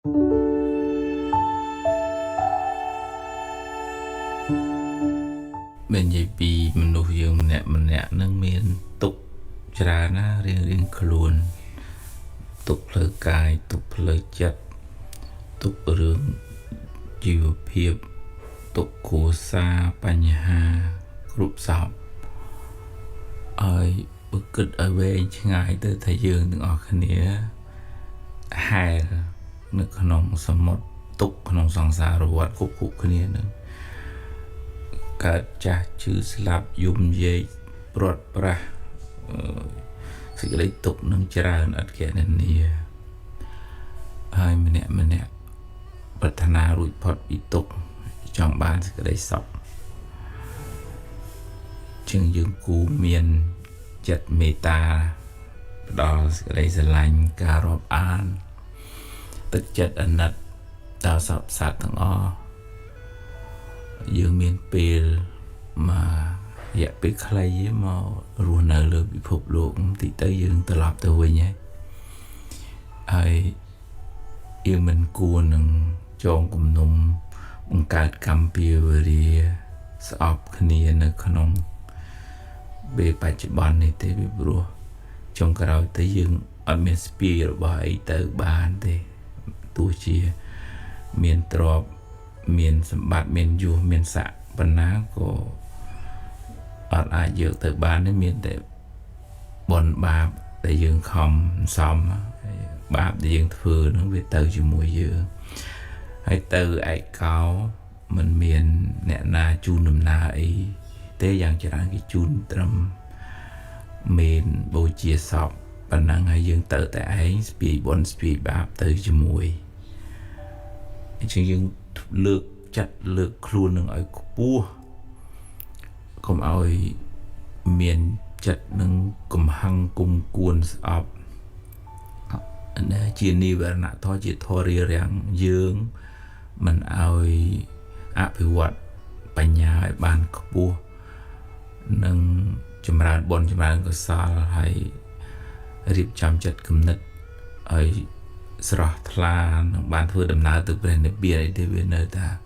bên dây pi mình nuôi dương mình nè nâng miên tục trà na riêng luôn tục lời cài tục lời chặt tục rương chiều phiệp tục cổ xa bánh hà group sọc ơi bức kịch ở bên ngày tới thầy dương từng ở khăn nĩa hai nước khăn nông sầm một tục khăn nông sòng xa rồi vật cục cục khăn nĩa nữa cả cha chữ slap yum dây bọt pra sự lấy tục nâng chả ẩn kẻ nên nia hai mình nè bật thana rụi phật bị tục trong ban sự lấy sọc chừng dương cú miền chặt mê ta đó sự lấy giờ lành cà rộp an tức chặt ẩn nật đào sọc sạt thằng o dương miền pil mà dạ biết khay mà ruộng nở lừa bị phục luộc thì tới dương tự lập từ về nhé ai dương mình cua nâng chọn cùng nung bằng cát cam pia về đi sọp khnia nè khăn về bài chụp bàn này tới bị bùa trong cái đó tới dương ở miền pia rồi bài tới bàn thì tôi chia miền trọp miền sầm bát miền du miền sạ bần ná của ở ai dược từ bán đến miền để bồn bạp để dương không xong bạp để dương thừa nó về từ cho mùi dừa hay từ ai cao mình miền nè na chun nằm na ấy tế dạng cho rằng cái chun trầm miền bồi chia sọc bần năng hay dương tự tại ấy bị bồn bị bạp từ cho mùi chứ dương lược chặt lược luôn nâng ở bua không ai miền chặt nâng cùng hăng cùng cuốn sọp chia ni về nạ thôi chỉ thôi riêng riêng dương mình ai áp hiệu vật bánh nhà bàn bua nâng chùm ra bọn chùm ra có sao hay riêng chăm chặt cầm nứt ấy sọt la bàn thưa đầm ná từ bên này bia để bên nơi ta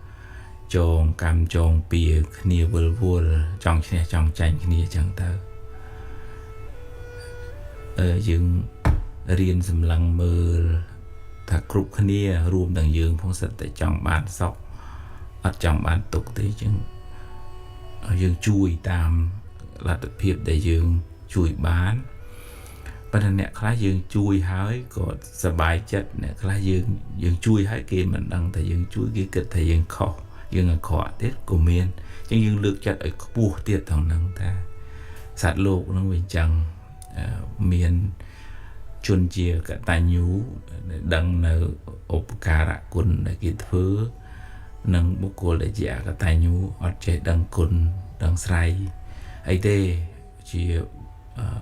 chồng cam chồng bia khnia vul trong xe trong tranh khnia chẳng ta dương riêng sầm lăng mơ ta cục khnia rùm đằng dương phong sật tại trong bàn sọc ở trong bàn tục thế chừng dương chui tam là tập hiệp để dương chui bán bạn nè khá dương chui hái có sờ bài chất nè khá dương chui hái kia mình đăng tại dương chui kia kịch tại dương khó dương ở khó tết của miền nhưng dương lược chặt ở buộc tiệt thằng nâng ta sát lục nó mình chẳng miền chuồn chia cả tài nhú đăng nở ốp cà rạ cồn để kịp thứ nâng bút cô để giả cả tài nhú ở chế đăng cồn đăng say ấy thế chỉ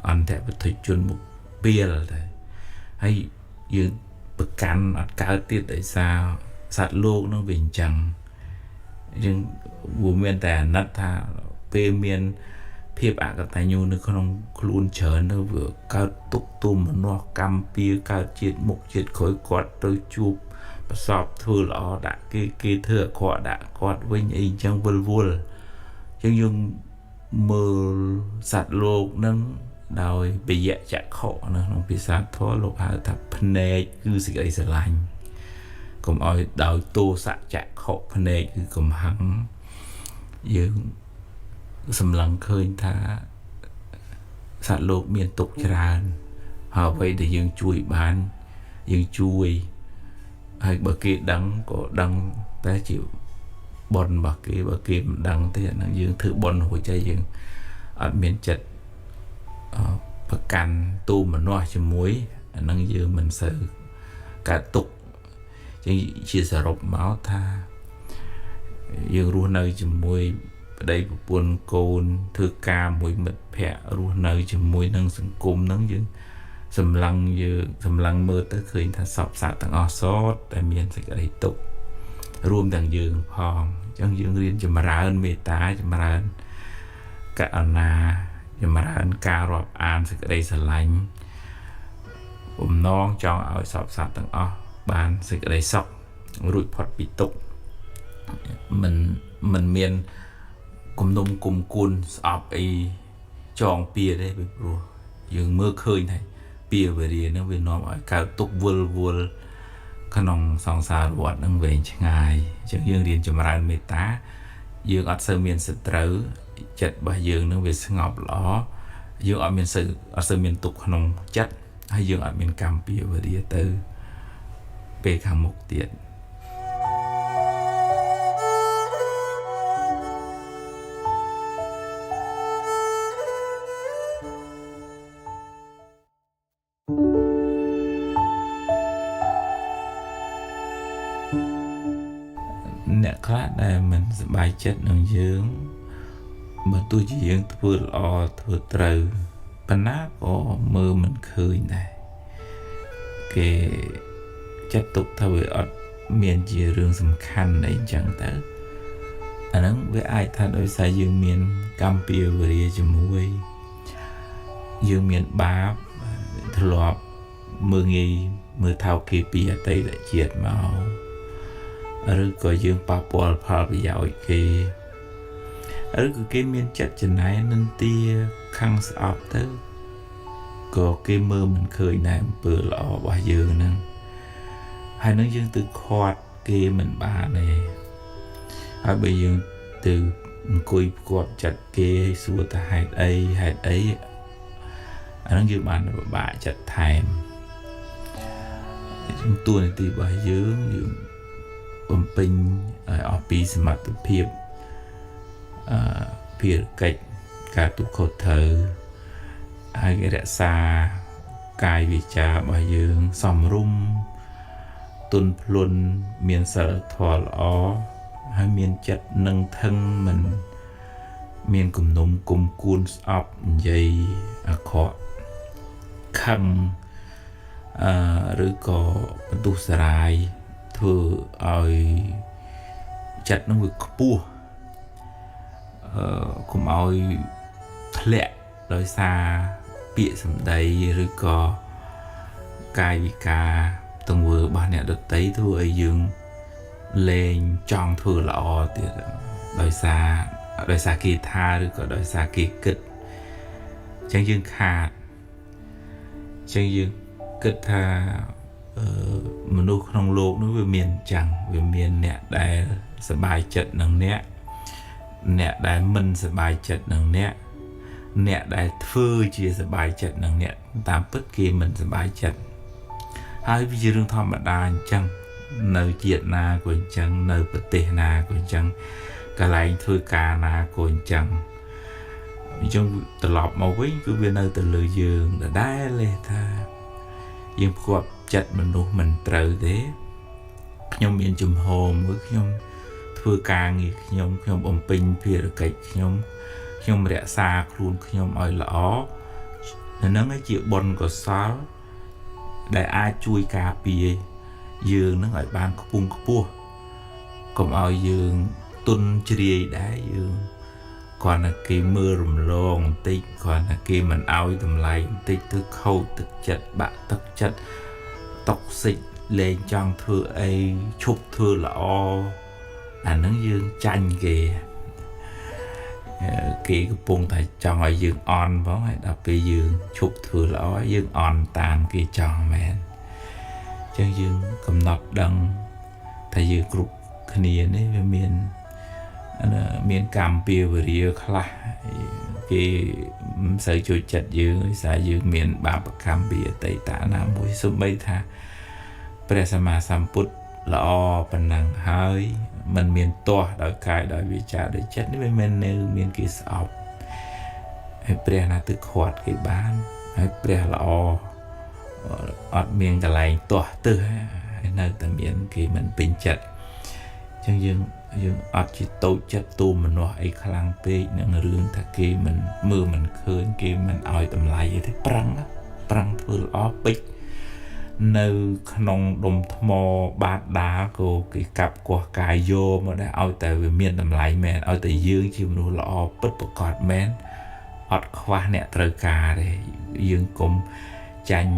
ăn thẻ vật thủy chuồn một bia là thế hay dương bực cắn ở cao tiết tại sao sát lục nó bình chẳng nhưng vụ miền tây nát tha về miền phía bắc cái tài nhu nó không luôn chờ nó vừa cao túc tùm nó cam pia cao chết mục chết khối quạt tôi chụp sọp thừa lọ đã cái thừa quạt đã quạt với những trong vul nhưng dùng mờ sạt lục nâng đòi bị dạ chặt khổ nó không bị sát thoa lục hạ thập phê cứ sự ấy sẽ lành cùng ơi đòi tô sạ chặt khổ phê cứ cùng hắn dương sầm lăng khơi tha sạt lục miền tục tràn họ vậy để dương chui bán dương chui hay bờ kia đắng có đắng ta chịu bòn bờ kia đắng thế là dương thử bòn hồi trái dương ở miền chật bờ cằn tu mà nói cho muối năng dương mình sợ cả tục chia sẻ rộp máu tha dương luôn nơi cho muối đây buồn cồn thư ca mùi mật phẹ luôn nơi cho muối nâng sừng cung nâng dương sầm lăng mơ tới khơi ta sọp sạt thằng o sót tại miền sẽ cái tục rùm thằng dương phong trong dương riêng cho mà ra ơn mê tá cho mà ra ơn cả na cho mà ra ơn ca rọp an sẽ cái đây sẽ lành non cho ở sọp sạt thằng o បានសេចក្តីសុខរួចផុតពីទុក្ខមិនមានគំនុំគុំគួនស្អប់អីចងពៀទេពីព្រោះយើងមើលឃើញថាពៀវេរានឹងវានាំឲ្យកើតទុក្ខវល់ក្នុងសង្សារវដ្តនឹងវែងឆ្ងាយអញ្ចឹងយើងរៀនចម្រើនមេត្តាយើងអត់សូវមានសត្រូវចិត្តរបស់យើងនឹងវាស្ងប់ល្អយើងអត់សូវមានទុក្ខក្នុងចិត្តហើយយើងអត់មានកម្មពៀវេរាទៅពេលខាងមុខទៀតអ្នកខ្លះដែលមិនសប្បាយចិត្តនឹងយើងបើទោះជាយើងធ្វើល្អធ្វើត្រូវប៉ុន្តែក៏មើលមិនឃើញដែរគេចាត់ទុកថាវាអត់មានជារឿងសំខាន់អីចឹងទៅអាហ្នឹងវាអាចថាដោយសារយើងមានកម្មពៀវេរាជាមួយយើងមានបាបធ្លាប់មើលងាយមើលថោកគេពីអតីតជាតិមកឬក៏យើងប៉ះពាល់ផលប្រយោជន៍គេឬក៏គេមានចិត្តចំណាយនឹងទាខាងស្អប់ទៅក៏គេមើលមិនឃើញដែរអំពើល្អរបស់យើងហ្នឹងហើយនឹងយើងទៅខាត់គេមិនបានទេហើយបើយើងទៅអង្គុយផ្គាប់ចិត្តគេសួរថាហេតុអីអាហ្នឹងយើងបានពិបាកចិត្តថែមតួនាទីរបស់យើងបំពេញឲ្យអស់ពីសមត្ថភាពភារកិច្ចការទូខុសត្រូវហើយរក្សាកាយវាចារបស់យើងសមរម្យទន់ភ្លន់មានសិលធម៌ល្អហើយមានចិត្តនឹងថឹងមិនមានគំនុំគុំគួនស្អប់និយាយអាក្រក់ខឹងឬក៏បន្ទុះសារាយធ្វើឲ្យចិត្តនឹងវាខ្ពស់កុំឲ្យធ្លាក់ដោយសារពាក្យសម្ដីឬក៏កាយវិការទង្វើរបស់អ្នកដទៃធ្វើឲ្យយើងលែងចង់ធ្វើល្អទៀតដោយសារគេថាឬក៏ដោយសារគេគិតអញ្ចឹងយើងខាតអញ្ចឹងយើងគិតថាមនុស្សក្នុងโลกនោះវាមានអញ្ចឹងវាមានអ្នកដែលសប្បាយចិត្តនឹងអ្នកដែលមិនសប្បាយចិត្តនឹងអ្នកដែលធ្វើជាសប្បាយចិត្តនឹងអ្នកតាមពិតគេមិនសប្បាយចិត្តហើយវាជារឿងធម្មតាអញ្ចឹងនៅជាតិណាក៏អញ្ចឹងនៅប្រទេសណាក៏អញ្ចឹងកន្លែងធ្វើការណាក៏អញ្ចឹងអញ្ចឹងត្រឡប់មកវិញគឺវានៅទៅលើយើងដដែលទេថាយើងផ្គាប់ចិត្តមនុស្សមិនត្រូវទេខ្ញុំមានជំហរមួយខ្ញុំធ្វើការងារខ្ញុំបំពេញភារកិច្ចខ្ញុំរក្សាខ្លួនខ្ញុំឲ្យល្អហ្នឹងឯងជាបុណ្យកុសលដែលអាចជួយការពារយើងនឹងឲ្យបានខ្ពង់ខ្ពស់កុំឲ្យយើងទុនជ្រាយដែរយើងគ្រាន់តែគេមើលរំលងបន្តិចគ្រាន់តែគេមិនឲ្យតម្លៃបន្តិចទៅខូចទឹកចិត្តបាក់ទឹកចិត្តតុកសិចលែងចង់ធ្វើអីឈប់ធ្វើល្អអាហ្នឹងយើងចាញ់គេកំពុងតែចង់ឲ្យយើងអន់ផងហើយដល់ពេលយើងឈប់ធ្វើល្អយើងអន់តាមគេចង់មែនអញ្ចឹងយើងកំណត់ដឹងថាយើងគ្រប់គ្នានេះវាមានកម្មពៀវេរាខ្លះគេមិនសូវជួយចិត្តយើងដោយសារយើងមានបាបកម្មពីអតីតណាមួយសូម្បីថាព្រះសម្មាសម្ពុទ្ធល្អប៉ុណ្ណឹងហើយมันមានទាស់ដោយកាយដោយវាចាដោយចិត្តនេះវាមិននៅមានគេស្អប់ហើយព្រះណាទៅខាត់គេបានហើយព្រះល្អអត់មានកន្លែងទាស់ទៅហើយនៅតែមានគេមិនពេញចិត្តអញ្ចឹងយើងអត់ជាតូចចិត្តទូមនោះអីខ្លាំងពេកនឹងរឿងថាគេមិនមើលមិនឃើញគេមិនឲ្យតម្លៃទេប្រឹងធ្វើល្អពេកនៅក្នុងដុំថ្មបាតដាក៏គេកាប់កោះកាយយកមកដែរឲ្យតែវាមានតម្លៃមែនឲ្យតែយើងជាមនុស្សល្អពិតប្រាកដមែនអត់ខ្វះអ្នកត្រូវការទេយើងកុំចាញ់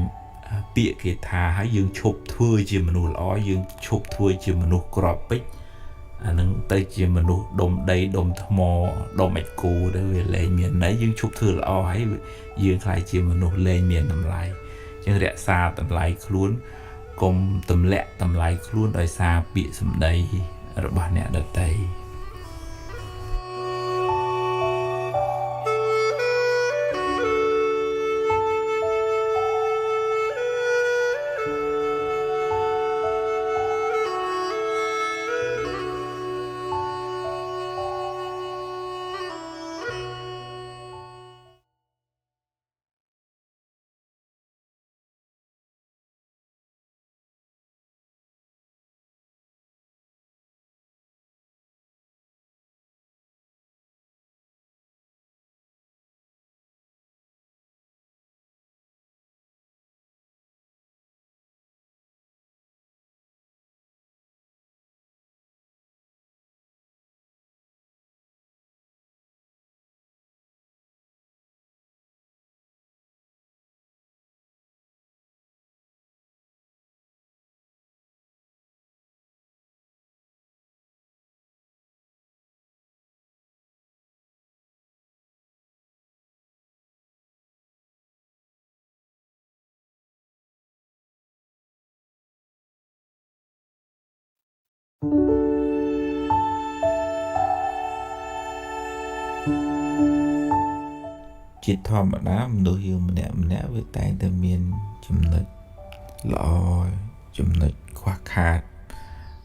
ពាក្យគេថាហើយយើងឈប់ធ្វើជាមនុស្សល្អយើងឈប់ធ្វើជាមនុស្សក្របពេជ្រអានឹងទៅជាមនុស្សដុំដីដុំថ្មដុំអេកូទៅវាលែងមានន័យយើងឈប់ធ្វើល្អហើយយើងខ្លាចជាមនុស្សលែងមានតម្លៃចឹងរក្សាតម្លៃខ្លួនកុំទម្លាក់តម្លៃខ្លួនដោយសារពាក្យសម្ដីរបស់អ្នកដទៃជាធម្មតាមនុស្សយើងម្នាក់វាតែងតែមានចំណុចល្អចំណុចខ្វះខាត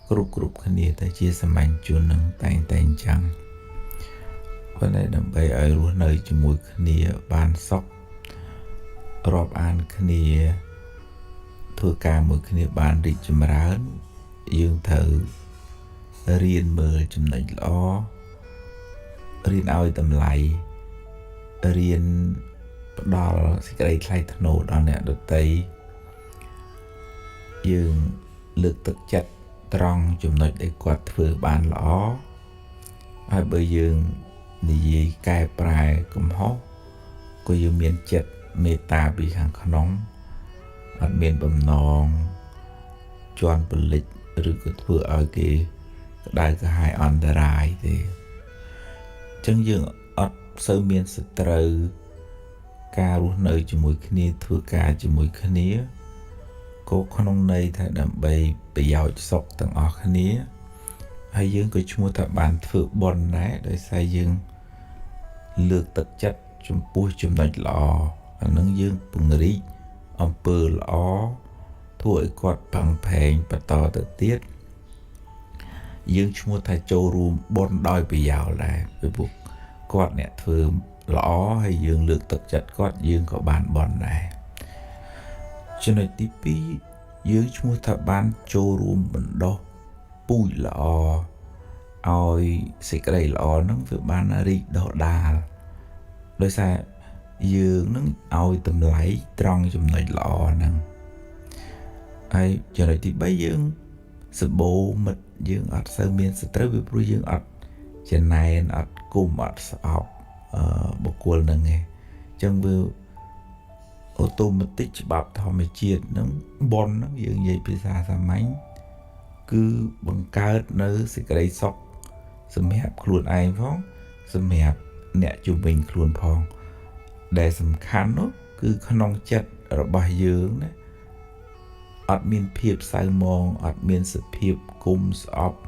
គ្រប់គ្នាតែជាសាមញ្ញជននឹងតែងតែអញ្ចឹងប៉ុន្តែដើម្បីឲ្យរស់នៅជាមួយគ្នាបានសុខរាប់អានគ្នាធ្វើការមួយគ្នាបានរីកចម្រើនយើងត្រូវរៀនមើលចំណុចល្អរៀនឲ្យតម្លៃរៀនផ្ដល់សេចក្តីថ្លៃថ្នូរដល់អ្នកដទៃយើងលើកទឹកចិត្តត្រង់ចំណុចដែលគាត់ធ្វើបានល្អហើយបើយើងនិយាយកែប្រែកំហុសក៏យើងមានចិត្តមេត្តាពីខាងក្នុងអត់មានបំណងជន់ពលិចឬក៏ធ្វើឲ្យគេក្តៅក្រហាយអន្តរាយទេអញ្ចឹងយើងអត់សូវមានសត្រូវការរស់នៅជាមួយគ្នាធ្វើការជាមួយគ្នាក៏ក្នុងន័យថាដើម្បីប្រយោជន៍សុខទាំងអស់គ្នាហើយយើងក៏ឈ្មោះថាបានធ្វើបុណ្យដែរដោយសារយើងលើកទឹកចិត្តចំពោះចំណុចល្អអានឹងយើងពង្រីកអំពើល្អធ្វើឲ្យគាត់ផឹងផែងបន្តទៅទៀតយើងឈ្មោះថាចូលរួមបុណ្យដោយប្រយោលដែរពីព្រោះគាត់អ្នកធ្វើល្អហើយយើងលើកទឹកចិត្តគាត់យើងក៏បានបុណ្យដែរចំណុចទី2យើងឈ្មោះថាបានចូលរួមបណ្ដុះពូជល្អឲ្យសេចក្តីល្អហ្នឹងវាបានរីកដុះដាលដោយសារយើងនឹងឲ្យតម្លៃត្រង់ចំណុចល្អហ្នឹងហើយចំណុចទី3យើងសម្បូរមិត្តយើងអត់សូវមានសត្រូវពីព្រោះយើងអត់ចំណែនអត់គុំអត់ស្អប់បុគ្គលហ្នឹងឯងអញ្ចឹងវាអូតូម៉ាទិកច្បាប់ធម្មជាតិហ្នឹងប៉ុនហ្នឹងយើងនិយាយភាសាសាមញ្ញគឺបង្កើតនៅសេចក្តីសុខសម្រាប់ខ្លួនឯងផងសម្រាប់អ្នកជុំវិញខ្លួនផងដែលសំខាន់នោះគឺក្នុងចិត្តរបស់យើងណាអត់មានភាពសៅមងអត់មានសភាពគុំស្អប់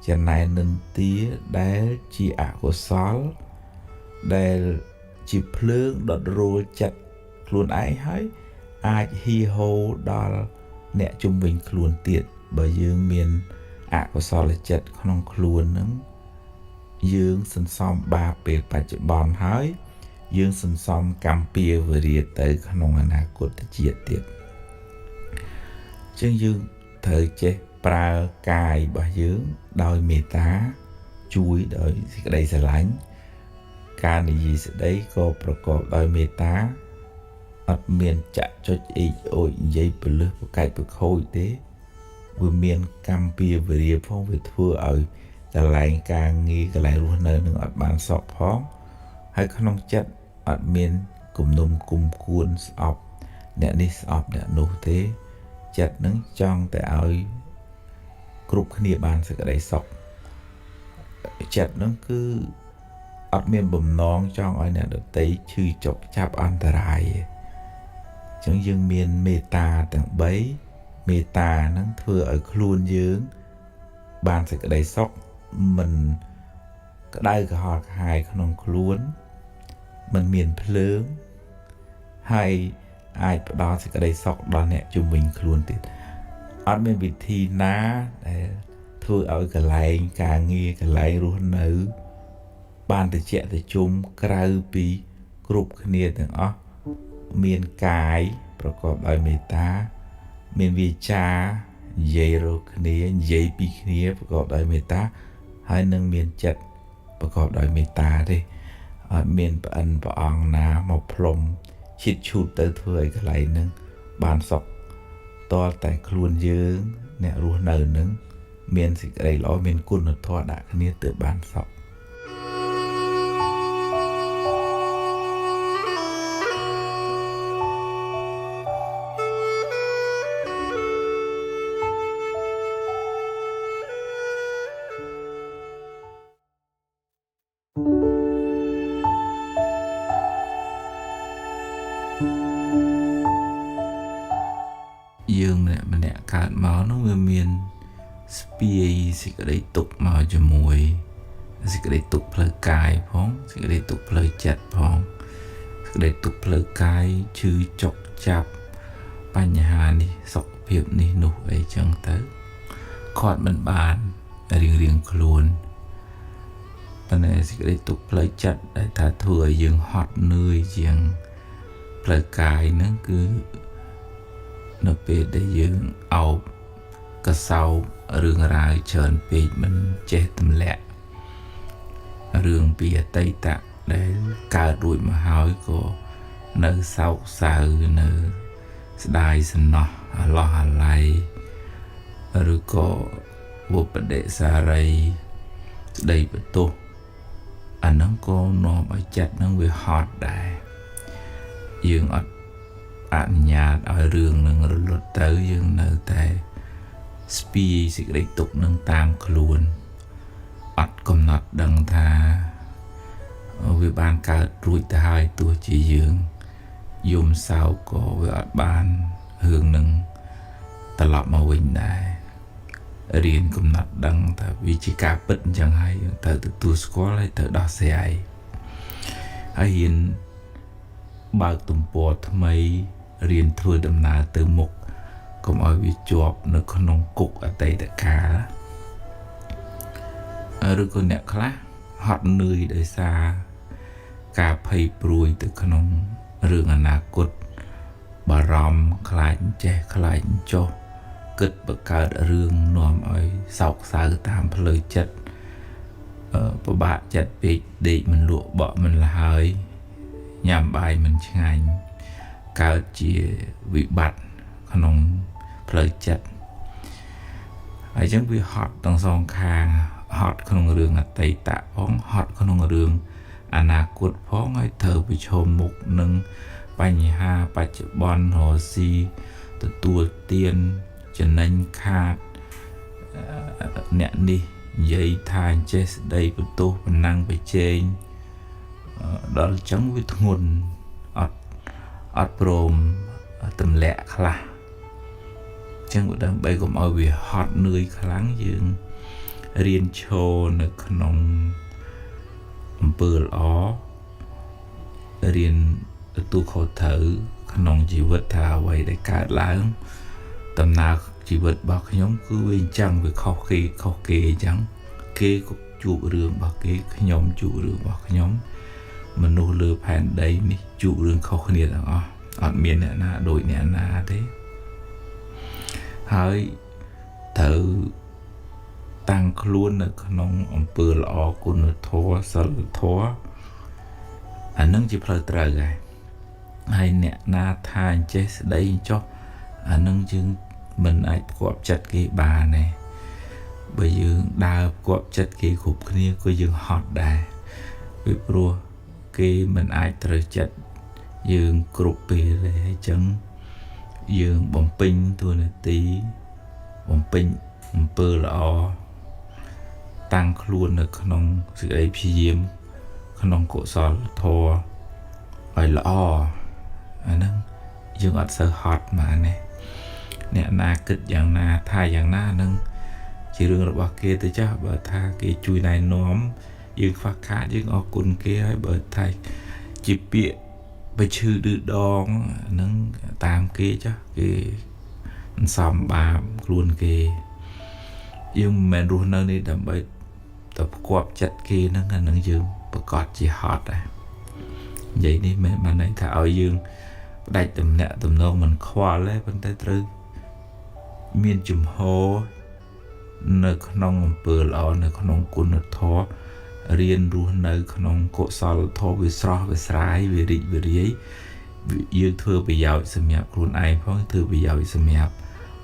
ចំណែននិន្ទាដែលជាអកុសលដែលជាភ្លើងដុតរោលចិត្តខ្លួនឯងហើយអាចហ៊ីហូរដល់អ្នកជុំវិញខ្លួនទៀតបើយើងមានអកុសលចិត្តក្នុងខ្លួនហ្នឹងយើងសន្សំបាបពេលបច្ចុប្បន្នហើយយើងសន្សំកម្មពៀវរាទៅក្នុងអនាគតជាតិទៀតចឹងយើងត្រូវចេះប្រើកាយរបស់យើងដោយមេត្តាជួយដោយសេចក្តីស្រឡាញ់ការនិយាយស្ដីក៏ប្រកបដោយមេត្តាអត់មានចាក់ចុចអេចអូចនិយាយពលឹះប្រកែកប្រខូចទេវាមានកម្មពៀវរាផងវាធ្វើឲ្យកន្លែងការងារកន្លែងរស់នៅនឹងអត់បានសុខផងហើយក្នុងចិត្តអត់មានគំនុំគុំគួនស្អប់ អ្នកនេះស្អប់អ្នកនោះទេចិត្តនឹងចង់តែឲ្យគ្រប់គ្នាបានសេចក្តីសុខចិត្តនឹងគឺអត់មានបំណងចង់ឲ្យអ្នកដទៃឈឺចុកចាប់អន្តរាយអញ្ចឹងយើងមានមេត្តាទាំង3មេត្តានឹងធ្វើឲ្យខ្លួនយើងបានសេចក្តីសុខមិនក្តៅក្រហល់ក្រហាយក្នុងខ្លួនមិនមានភ្លើងហើយអាចផ្ដល់សេចក្តីសុខដល់អ្នកជុំវិញខ្លួនទៀតអត់មានវិធីណាដែលធ្វើឲ្យកន្លែងការងារកន្លែងរស់នៅបានត្រជាក់ត្រជុំក្រៅពីគ្រប់គ្នាទាំងអស់មានកាយប្រកបដោយមេត្តាមានវាចានិយាយរកគ្នានិយាយពីគ្នាប្រកបដោយមេត្តាហើយនឹងមានចិត្តប្រកបដោយមេត្តាទេអត់មានប្អិនព្រះអង្គណាមកផ្លុំឈិតឈូតទៅធ្វើឲ្យកន្លែងហ្នឹងបានសុខតលតែខ្លួនយើងអ្នករស់នៅនឹងមានសេចក្តីល្អមានគុណធម៌ដាក់គ្នាទើបបានសុខយើងម្នាក់កើតមកនោះវាមានស្ពាយសេចក្តីទុក្ខមកជាមួយសេចក្តីទុក្ខផ្លូវកាយផងសេចក្តីទុក្ខផ្លូវចិត្តផងសេចក្តីទុក្ខផ្លូវកាយឈឺចុកចាប់បញ្ហានេះសុខភាពនេះនោះអីចឹងទៅគាត់មិនបានរៀងខ្លួនប៉ុន្តែសេចក្តីទុក្ខផ្លូវចិត្តដែលថាធ្វើឲ្យយើងហត់នឿយជាងផ្លូវកាយហ្នឹងគឺនៅពេលដែលយើងអោបកសោបរឿងរ៉ាវច្រើនពេកមិនចេះទម្លាក់រឿងពីអតីតដែលកើតរួចមកហើយក៏នៅសោកសៅនៅស្ដាយសំណោះអាឡោះអាល័យឬក៏បុព្វដិសារីស្ដីបន្ទោសអាហ្នឹងក៏នាំឲ្យចិត្តហ្នឹងវាហត់ដែរយើងអត់អនុញ្ញាតឲ្យរឿងនឹងរលត់ទៅយើងនៅតែស្ពាយសេចក្តីទុក្ខនឹងតាមខ្លួនអត់កំណត់ដឹងថាវាបានកើតរួចទៅហើយទោះជាយើងយំសោកក៏វាអត់បានរឿងនឹងត្រឡប់មកវិញដែររៀនកំណត់ដឹងថាវាជាការពិតអញ្ចឹងហើយទៅទទួលស្គាល់ហើយទៅដោះស្រាយហើយហ៊ានបើកទំព័រថ្មីរៀនធ្វើដំណើរទៅមុខកុំឲ្យវាជាប់នៅក្នុងគុកអតីតកាលឬក៏អ្នកខ្លះហត់នឿយដោយសារការភ័យព្រួយទៅក្នុងរឿងអនាគតបារម្ភខ្លាចចេះខ្លាចចុះគិតបង្កើតរឿងនាំឲ្យសោកសៅតាមផ្លូវចិត្តពិបាកចិត្តពេកដេកមិនលក់បក់មិនលហើយញ៉ាំបាយមិនឆ្ងាញ់កើតជាវិបត្តិក្នុងផ្លូវចិត្តហើយចឹងវាហត់ទាំងសងខាងហត់ក្នុងរឿងអតីតផងហត់ក្នុងរឿងអនាគតផងហើយត្រូវប្រឈមមុខនឹងបញ្ហាបច្ចុប្បន្នរស់ស៊ីទទួលទានចំណេញខាតអ្នកនេះនិយាយថាអញ្ចេះស្ដីបន្ទោសបណ្ណាំងប្រជែងដល់អញ្ចឹងវាធ្ងន់អត់ព្រមទម្លាក់ខ្លះអញ្ចឹងដើម្បីកុំឲ្យវាហត់នឿយខ្លាំងយើងរៀនឈរនៅក្នុងអំពើល្អរៀនទទួលខុសត្រូវក្នុងជីវិតថាអ្វីដែលកើតឡើងដំណើរជីវិតរបស់ខ្ញុំគឺវាអញ្ចឹងវាខុសគេអញ្ចឹងគេក៏ជួបរឿងរបស់គេខ្ញុំជួបរឿងរបស់ខ្ញុំមនុស្សលើផែនដីនេះជួបរឿងខុសគ្នាទាំងអស់អត់មានអ្នកណាដូចអ្នកណាទេហើយត្រូវតាំងខ្លួននៅក្នុងអំពើល្អគុណធម៌សិលធម៌អានឹងជាផ្លូវត្រូវហើយអ្នកណាថាអញ្ចេះស្ដីចុះអានឹងយើងមិនអាចផ្គាប់ចិត្តគេបានទេបើយើងដើរផ្គាប់ចិត្តគេគ្រប់គ្នាក៏យើងហត់ដែរពីព្រោះគេមិនអាចត្រូវចិត្តយើងគ្រប់ពេលទេអញ្ចឹង dương bồng pinh tua này tí bồng pinh bơ lọ tăng luôn ở trong sự ấy phi diêm trong cổ sò thò phải lọ nâng dương ở sơ hot mà nè nè na kịch dạng na thay dạng na nâng chỉ riêng là bao kia tới chắc bởi tha cái chui này nóm dương phát khá dương ở cùng kia hay bởi thay chỉ bịa bởi chư đưa đón nâng tam kia chắc cái xóm bà luôn kia dương mình luôn nơi đi đầm bởi tập quạt chặt kia nâng nâng dương bởi cọt chỉ hot này vậy đi mà này thảo dương đại tầm nẹ tầm nông mình khoa lấy vấn đề tư miền chùm hô nơi khăn bờ lọ nơi khăn cuốn nơi thó riêng luôn nơi khăn cổ sò thó về sò về sải về rị về rỉ dương thưa bị giàu sầm nhạt luôn ai phong thưa bị giàu sầm nhạt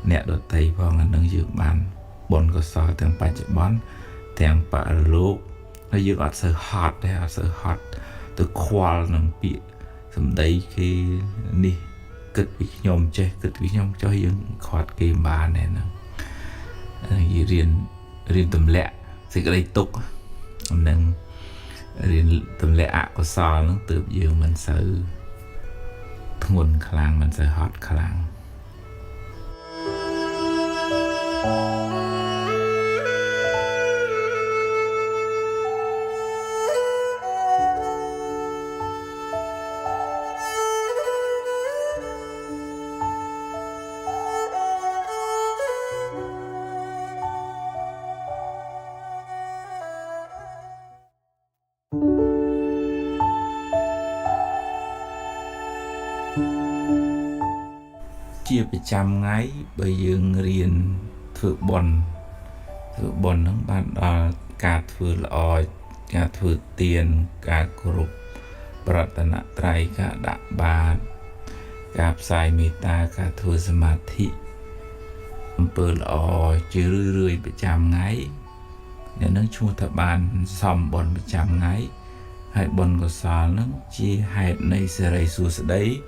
nẹ đợt tây phong là nâng dương bàn bồn cổ sò thằng ba chợ bón thằng ba lô nó dương ở sờ hot đấy ở sờ hot từ khoa nâng bị sầm đấy khi đi kịch với nhom chơi kịch với nhom cho dương khoát cái bà này nè riêng tầm lẹ thì cái đây tục nên riêng tầm lẹ ạ có so nó từ giờ mình sợ nguồn khlang mình sợ hot khlang chia bị trăm ngày bây giờ riêng thử bòn nó bạn cả thử lọ cả thử tiền cả group pratana trai cả đạ bà cả sai meta cả thử samadhi bờ lọ chứ rưỡi bị trăm ngày để nó chua thợ bàn xong bòn bị trăm ngày hai bòn có sao nó chia hai này sẽ đầy xuống đấy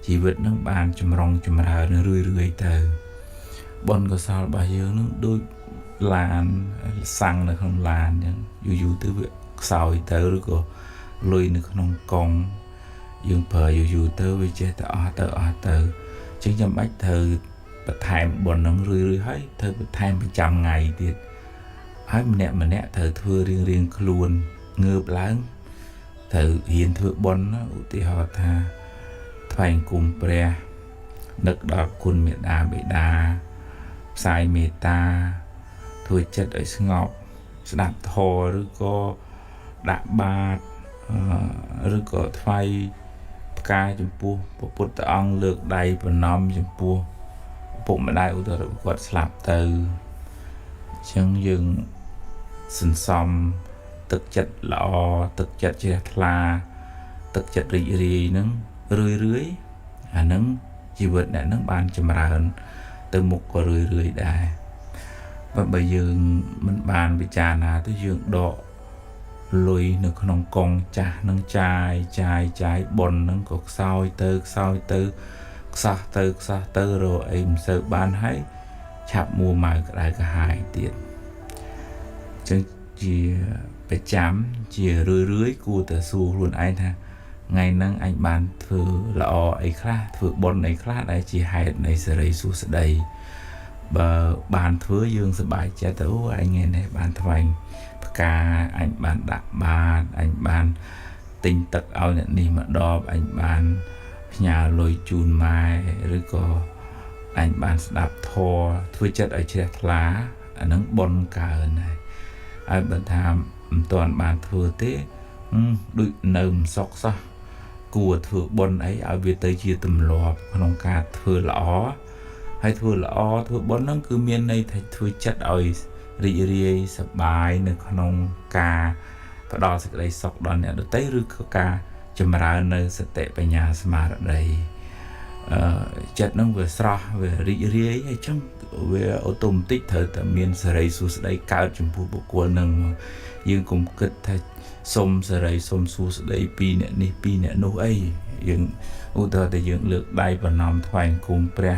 chỉ vật nó bàn chùm rong chùm rào nó rưỡi tờ bọn có sao bao giờ nó đôi làn xăng nó không làn dù từ việc sao tờ rồi có lùi nó không cong dương phở dù tờ với chế tờ chứ chăm bách thờ bật thèm bọn nó rưỡi hết thờ bật thèm 100 ngày tiệt hết mà nẹ thờ thưa riêng luôn ngợp láng thờ hiền thưa bọn nó thì họ tha thành cùng pre nực đọcคุณเมตตาบิดาสายเมตตาthôi chất ở ngọc đạp thò rồi có đạp ba rồi có thay ca chấm pu bột ong lược đầy và nóm chấm pu bụng mà đai u tờ quạt slap từ chân dừng sừng xăm thực chất lọ thực chất chia là thực chất rì nứng rưỡi nứng chỉ vật để nứng bàn chấm hơn từ một có rưỡi đài và bây giờ mình bàn bị trà là tới dương độ lùi nó không còn trà nâng chai bồn nâng cột sao tư rồi em sợ bàn hay chạp mua mà lại cả hai tiền chứ chỉ phải chám chỉ rưỡi cua tờ xu luôn anh ha ngày năng anh bàn thử lọ ấy khác thử bồn ấy khác đấy chỉ hai này sẽ đầy xu sẽ đầy bờ bàn thưa dương sẽ bài trẻ tử anh nghe này bàn thành ca anh bàn đạp bàn anh bàn tinh tật ao nhận đi mà đo anh bàn nhà lôi chun mai rồi có anh bàn đạp thò thưa chất ở trên lá nó bồn cả này ai bận tham toàn bàn thưa thế đôi nơm sọc sao của thưa bồn ấy ở việt tây chia tầm lọp không cả thưa lõ hay thưa lõ thưa bồn nó cứ miền này thấy thưa chất ở rì sập bài nơi không cả và đó sẽ đây sọc đòn này được tới rư ca chấm ra nơi sẽ tệ về nhà mà ở đây chất nó vừa sọ về rì hay chẳng về ô tô tích thời tầm miền sẽ đây xuống đây cao chấm phụ bộ quân nâng nhưng cũng kết thay xôm sẽ đây xôm xuống đây pi nè nô ấy យើងឧទាហរណ៍តែយើងលើកដៃប្រណម្យថ្វាយគុំព្រះ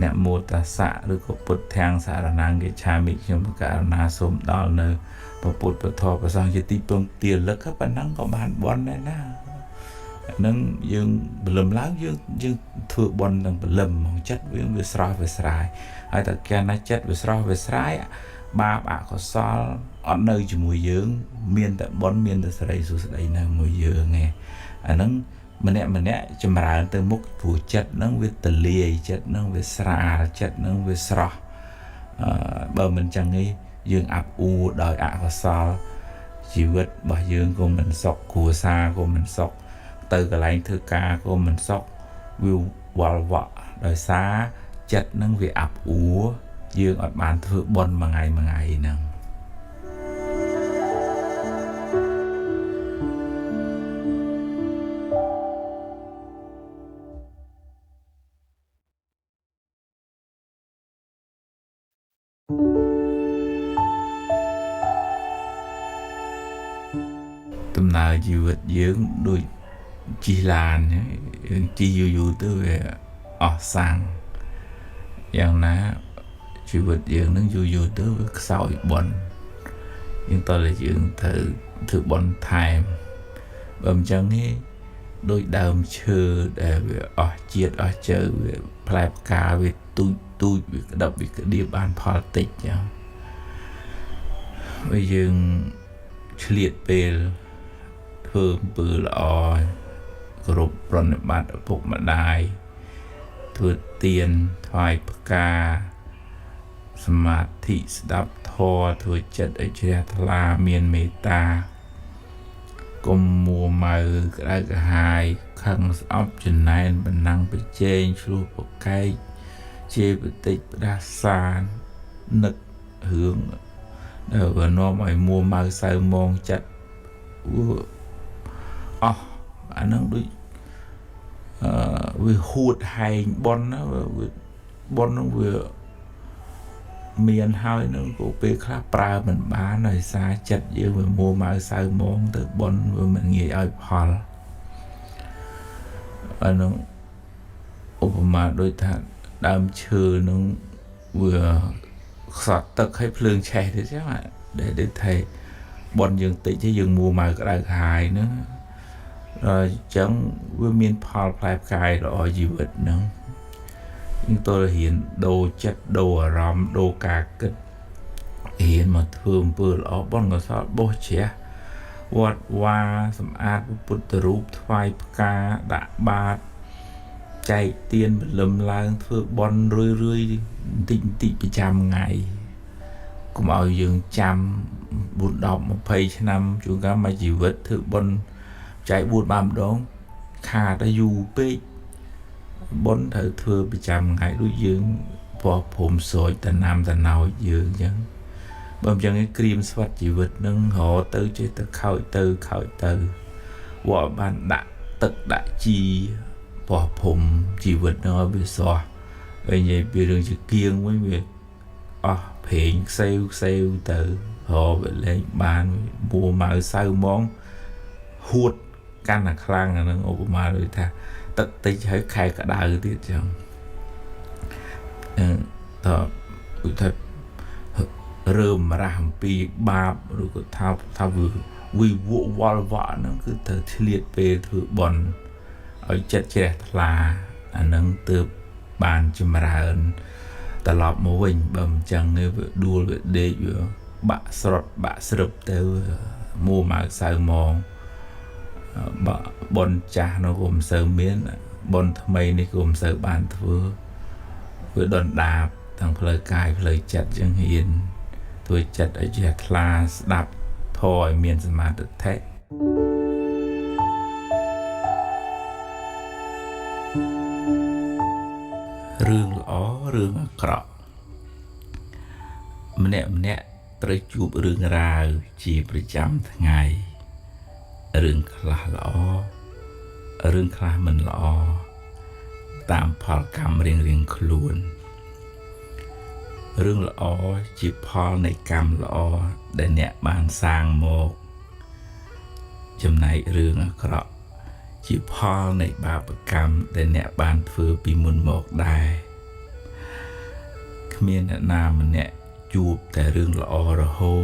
អ្នកមោតសៈឬក៏ពុទ្ធធាងសារណាងកិច្ឆាមិខ្ញុំករណាសូមដល់នៅព្រះពុទ្ធពធព្រះសង្ឃជាទីពឹងទាលឹកប៉ុណ្ណឹងក៏បានបន់ដែរណានឹងយើងព្រលឹមឡើងយើងធ្វើបន់ទាំងព្រលឹមមកចិត្តវាស្រស់វាស្រាយហើយតែកាលណាចិត្តវាស្រស់វាស្រាយបាបអកុសលអត់នៅជាមួយយើងមានតែបន់មានតែសេរីសុស្ដីនៅមួយយើងឯងអាហ្នឹងម្នាក់ចម្រើនទៅមុខព្រោះចិត្តហ្នឹងវាទលាយចិត្តហ្នឹងវាស្រាលចិត្តហ្នឹងវាស្រស់បើមិនចឹងទេយើងអាប់អួរដោយអកុសលជីវិតរបស់យើងក៏មិនសុខគ្រួសារក៏មិនសុខទៅកន្លែងធ្វើការក៏មិនសុខវាវល់វក់ដោយសារចិត្តហ្នឹងវាអាប់អួរយើងអត់បានធ្វើបុណ្យមួយថ្ងៃហ្នឹងដំណើរជីវិតយើងដូចជិះឡានយើងជិះយូរទៅវាអស់សាំងយ៉ាងណាជីវិតយើងនឹងយូរទៅវាខ្សោយបន់យើងតើយើងត្រូវធ្វើបន់ថែមបើមិនចឹងទេដូចដើមឈើដែលវាអស់ជាតិអស់ជើវាផ្លែផ្កាវាទូចវាក្តាប់វាក្តៀបបានផលតិចចឹងហើយយើងឆ្លៀតពេលធ្វើអំពើល្អគ្រប់ប្រណិប័តឪពុកម្ដាយធ្វើទានថ្វាយផ្កាសមាធិស្ដាប់ធម៌ធ្វើចិត្តឲ្យជ្រះថ្លាមានមេត្តាកុំមួម៉ៅក្តៅក្រហាយខឹងស្អប់ចំណែនបណ្ណាំងប្រជែងឆ្លោះប្រកែកជេរបតិចផ្ដាសាននឹករឿងដែលវានាំឲ្យមួម៉ៅសៅមងចិត្តអស់អានឹងដូចវាហួតហែងបនណាបននឹងវាមានហើយនឹងក៏ពេលខ្លះប្រើមិនបានដោយសារចិត្តយើងវាមួម៉ៅសៅមងទៅបនវាមិនងាយឲ្យផលអានឹងឧបមាដូចថាដើមឈើនឹងវាខ្សត់ទឹកឲ្យភ្លើងឆេះទៅចឹងដែលថាបនយើងតិចទេយើងមួម៉ៅក្តៅក្រហាយហ្នឹងអញ្ចឹងវាមានផលផ្លែផ្កាយល្អជីវិតហ្នឹងយើងតើហ៊ានដូរចិត្តដូរអារម្មណ៍ដូរការគិតហ៊ានមកធ្វើអំពើល្អបនកសលបោះជ្រះវត្តវាសម្អាតពុទ្ធរូបថ្វាយផ្កាដាក់បាតចែកទានព្រលឹមឡើងធ្វើបន់រឿយបន្តិចប្រចាំថ្ងៃកុំឲ្យយើងចាំ4 10 20ឆ្នាំជួនកាលមួយជីវិតធ្វើបន់ចែក4 5 ម្ដងខាតយូរពេកបុណ្យត្រូវធ្វើប្រចាំថ្ងៃដូចយើងបោះព្រំស្រោចតំណាំតំណោចយើងអញ្ចឹងបើមិនអញ្ចឹងឯងក្រៀមស្វិតជីវិតនឹងរហទៅចេះតែខោចទៅវត្តបានដាក់ទឹកដាក់ជីបោះព្រំជីវិតនឹងឲ្យវាស្រស់ហើយនិយាយពីរឿងជាគៀងវិញវាអស់ប្រេងខ្សែវទៅរកវាលែងបានមួម៉ៅសៅហ្មងហួតកាន់តែខ្លាំងអានឹងឧបមាដូចថាទឹកតិចហើយខែក្តៅទៀតចឹងតើឧទាហរណ៍រើមរះអំពីបាបឬក៏ថាវិវក់វល់វក់ហ្នឹងគឺត្រូវឆ្លៀតពេលធ្វើបន់ឲ្យចិត្តជ្រះថ្លាអានឹងទើបបានចម្រើនត្រឡប់មកវិញបើមិនចឹងវាដួលវាដេកវាបាក់ស្រុតបាក់ស្រឹបទៅមួម៉ៅសៅហ្មងបនចាស់នោះក៏មិនសូវមានបនថ្មីនេះក៏មិនសូវបានធ្វើវាដុនដាបទាំងផ្លូវកាយផ្លូវចិត្តចឹងហ៊ានធ្វើចិត្តឲ្យជ្រះថ្លាស្ដាប់ធម៌ឲ្យមានសមាធិរឿងល្អរឿងអាក្រក់ម្នាក់ត្រូវជួបរឿងរ៉ាវជាប្រចាំថ្ងៃរឿងខ្លះល្អរឿងខ្លះមិនល្អតាមផលកម្មរៀងខ្លួនរឿងល្អជាផលនៃកម្មល្អដែលអ្នកបានសាងមកចំណែករឿងអាក្រក់ ជាផលនៃបាបកម្មដែលអ្នកបានធ្វើពីមុនមកដែរគ្មានអ្នកណាម្នាក់ជួបតែរឿងល្អរហូត